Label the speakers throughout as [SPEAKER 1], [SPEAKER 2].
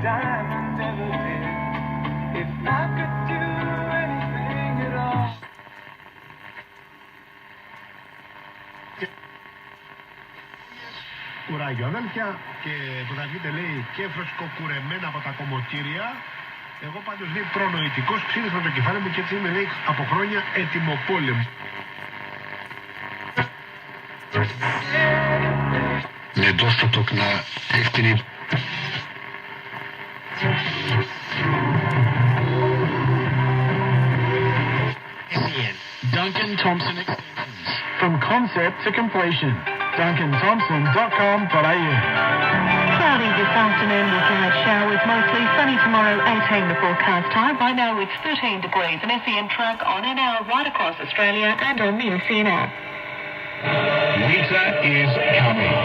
[SPEAKER 1] diamonds ever did. If I could do anything at all.
[SPEAKER 2] Κουράγιο αδέλφια, και το θα βγείτε λέει και φρεσκοκουρεμένα από τα κομμωτήρια. Εγώ πάντως λέει προνοητικός, ξύρισμα το κεφάλι μου και έτσι είμαι λέει από χρόνια ετοιμοπόλεμο.
[SPEAKER 3] Недостатък на ефтини
[SPEAKER 4] SEN. Duncan Thompson Extensions.
[SPEAKER 5] From concept to completion. DuncanThompson.com.au.
[SPEAKER 6] Cloudy this afternoon with light showers, mostly sunny tomorrow, 18 the forecast time. Right now it's 13 degrees. An SEN truck on an hour right across Australia and on the SEN app.
[SPEAKER 7] Winter is coming.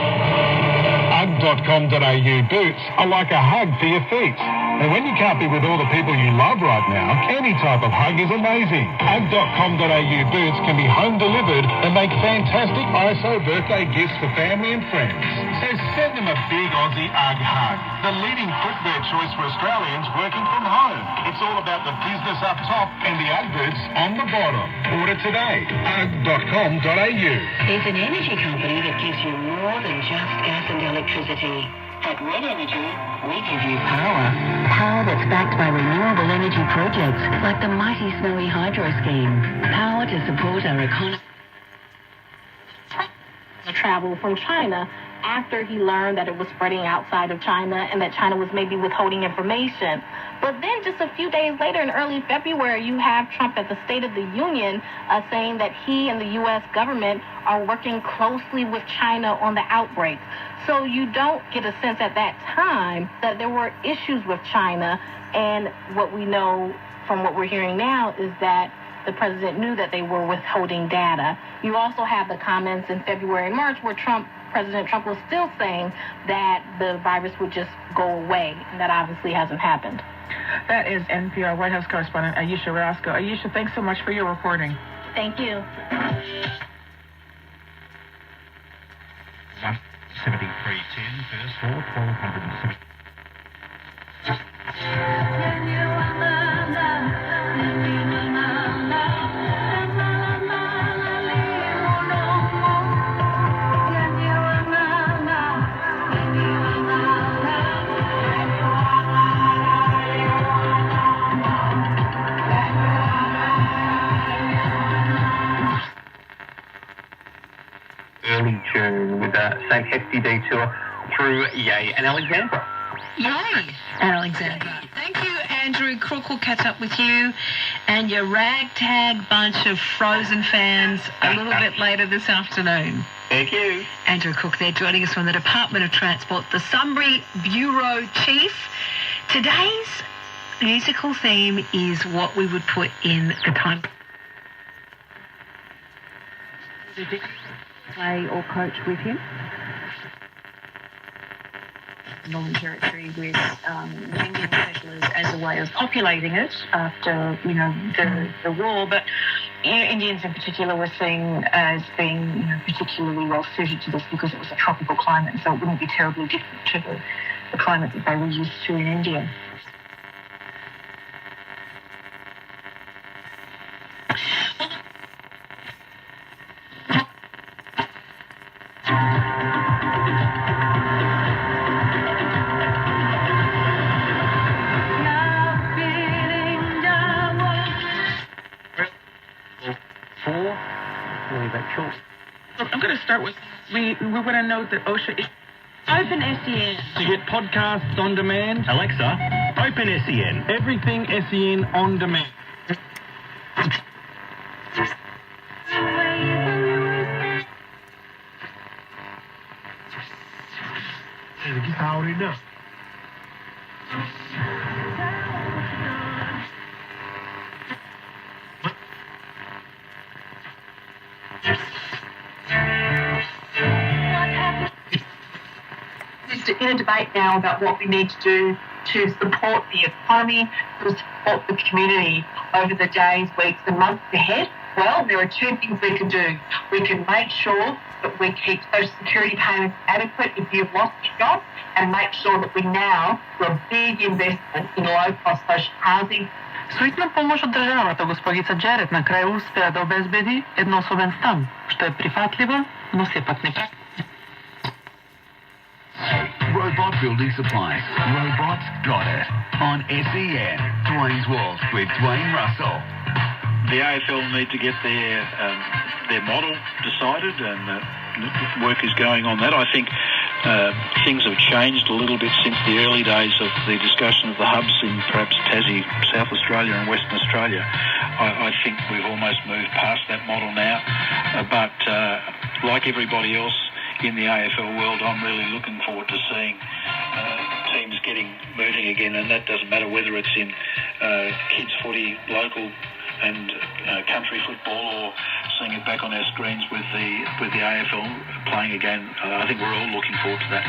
[SPEAKER 7] UGG.com.au boots are like a hug for your feet. And when you can't be with all the people you love right now, any type of hug is amazing. UGG.com.au boots can be home delivered and make fantastic ISO birthday gifts for family and friends. So send them a big Aussie UGG hug, the leading footwear choice for Australians working from home. It's all about the business up top and the UGG boots on the bottom. Order today. UGG.com.au.
[SPEAKER 6] There's an energy company that gives you more than just gas and electricity. At Red Energy, we give you power. Power that's backed by renewable energy projects like the mighty Snowy Hydro Scheme. Power to support our economy.
[SPEAKER 8] Travel from China after he learned that it was spreading outside of China and that China was maybe withholding information. But then just a few days later in early February, you have Trump at the State of the Union saying that he and the U.S. government are working closely with China on the outbreak. So you don't get a sense at that time that there were issues with China. And what we know from what we're hearing now is that the president knew that they were withholding data. You also have the comments in February and March where President Trump was still saying that the virus would just go away. And that obviously hasn't happened.
[SPEAKER 9] That is NPR White House correspondent Ayesha Rasco. Ayesha, thanks so much for your reporting.
[SPEAKER 8] Thank you.
[SPEAKER 4] 7310, first floor, 1270.
[SPEAKER 10] Early June with that same hefty detour through Yea and Alexandra.
[SPEAKER 11] Yay, Alexandra. Thank you, Andrew Crook. Will catch up with you and your ragtag bunch of Frozen fans a little bit later this afternoon.
[SPEAKER 10] Thank you.
[SPEAKER 11] Andrew Crook there joining us from the Department of Transport, the Sunbury Bureau Chief. Today's musical theme is what we would put in the time.
[SPEAKER 12] Play or coach with him. Northern Territory with Indian settlers as a way of populating it after, the war. But Indians in particular were seen as being, particularly well suited to this because it was a tropical climate, so it wouldn't be terribly different to the climate that they were used to in India.
[SPEAKER 9] I'm going to start with, we want to note that OSHA is Open SEN.
[SPEAKER 13] To get podcasts on demand,
[SPEAKER 14] Alexa, open SEN.
[SPEAKER 13] Everything SEN on demand.
[SPEAKER 2] Εκεί θα ορεινά.
[SPEAKER 12] In a debate now about what we need to do to support the economy, to support the community over the days, weeks and months ahead.
[SPEAKER 6] Well, there are two things we can do. We can make sure that we keep Social Security payments adequate if you've lost your job, and make sure that we now do a big investment in low-cost social housing.
[SPEAKER 9] Со итна помош од државата, господица Джерет на крај успеа да обезбеди едноособен стан, што е прифатливо, но сепак не практично.
[SPEAKER 15] Robot Building Supplies. Robots got it. On SEN, Dwayne's World with Dwayne Russell.
[SPEAKER 16] The AFL need to get their model decided, and work is going on that. I think things have changed a little bit since the early days of the discussion of the hubs in perhaps Tassie, South Australia and Western Australia. I think we've almost moved past that model now, but like everybody else in the AFL world, I'm really looking forward to seeing teams moving again, and that doesn't matter whether it's in kids footy, local and country football, or seeing it back on our screens with the AFL playing again. I think we're all looking forward to that.